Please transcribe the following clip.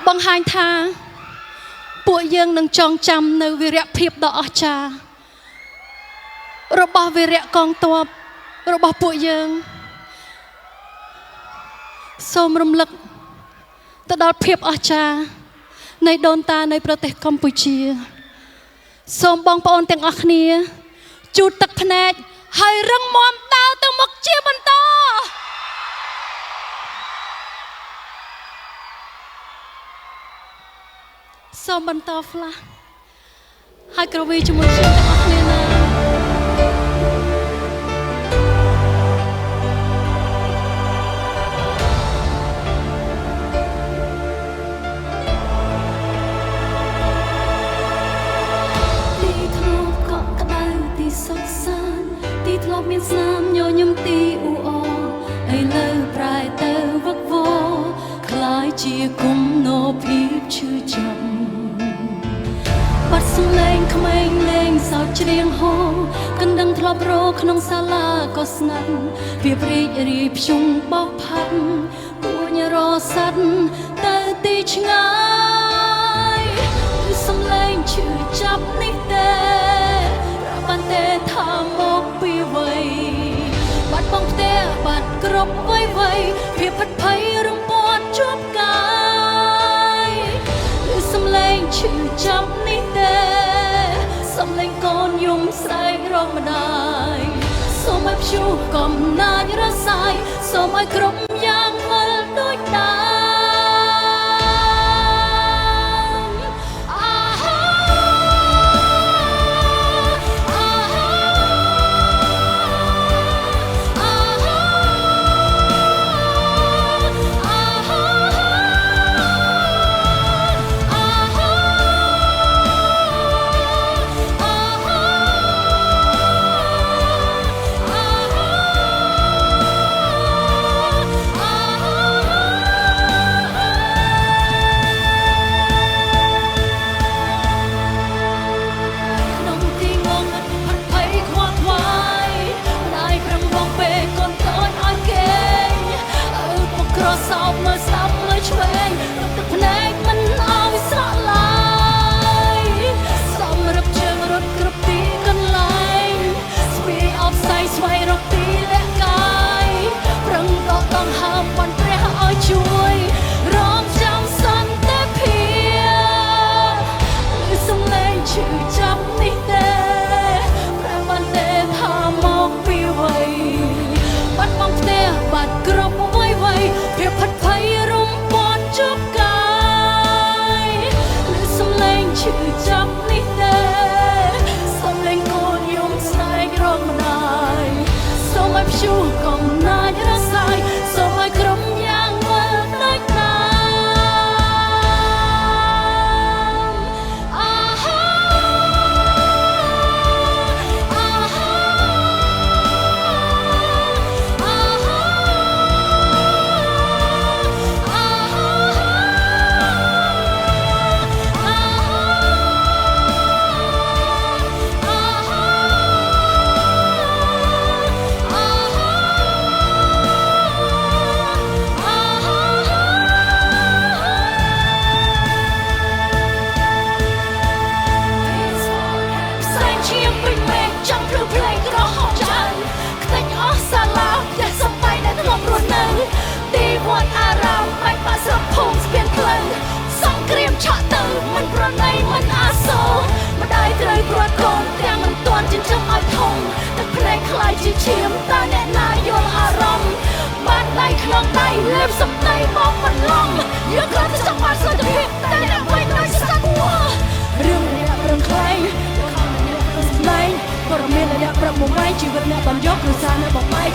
បង្ហាញថាពួកយើងនឹងចងចាំនៅវីរភាពដ៏អស្ចារ្យរបស់វីរៈកងទ័ពរបស់ពួកយើងសូមរំលឹកទៅដល់ភាពអស្ចារ្យនៃដូនតានៃប្រទេសកម្ពុជាសូមបងប្អូនទាំងអស់គ្នាជូតទឹកភ្នែកហើយរឹងមាំដើរទៅមុខជាបន្តសូមបន្តផ្លាស់ហើយក្រវីជាមួយខ្ញុំទាំងអស់គ្នាណាមានស្នាមញញឹមទីអ៊ូអឥឡូវប្រែទៅវឹកវរคล้ายជាគុំនោភាពឈឺចាប់បាត់សំឡេងក្មេងលេងសើចច្រៀងហោកណ្ដឹងធ្លាប់រក្នុងសាលាក៏ស្ងាត់វាព្រីករីភ្ជុំបោកផាត់គួញរសាត់ទៅទីឆ្ងាយគឺសំឡេងឈឺចាប់នេះទេបានទេថាមកពីវ័យបាត់បងផ្ទះបាត់គ្រប់វ័យភាពផិតភ័យរំពាត់ជាប់កាយឬសំឡេងឈឺចាប់នេះទេសំឡេងកូនយំស្រែករកម្ដាយសូមឲ្យព្យុះកំណាចរសាយសូមឲ្យគ្រប់យ៉ាងវិលដូចដើមជួកំណាចរសាយសូមឲ្យក្រុមយ៉ាងវិលដូចដើមអាហាអាហាអាហាអាទីវត្តអារាមបាច់បាក់ស្រុកភូមិស្ពានផ្លូវសង្គ្រាមឆក់ទៅមិនប្រណីមិនអាសូរម្ដាយត្រូវព្រាត់កូនទាំងមិនទាន់ចិញ្ចឹមឲ្យធំទឹកភ្នែកខ្លាយជាឈាមតើអ្នកណាយល់អារម្មណ៍បាត់ដៃក្នុងដៃលេបសំដីមកបន្លំយកគាត់ទៅចង់បានសុខភាពតែអ្នកវិញដូចសត្វវល់រឿងអ្នករំខ្លែងខំអ្នករំស្លែងព័ត៌មានអ្នកប្រាប់មកម៉ៃជីវិតអ្នកបានយកគ្រួសារអ្នកបំបែក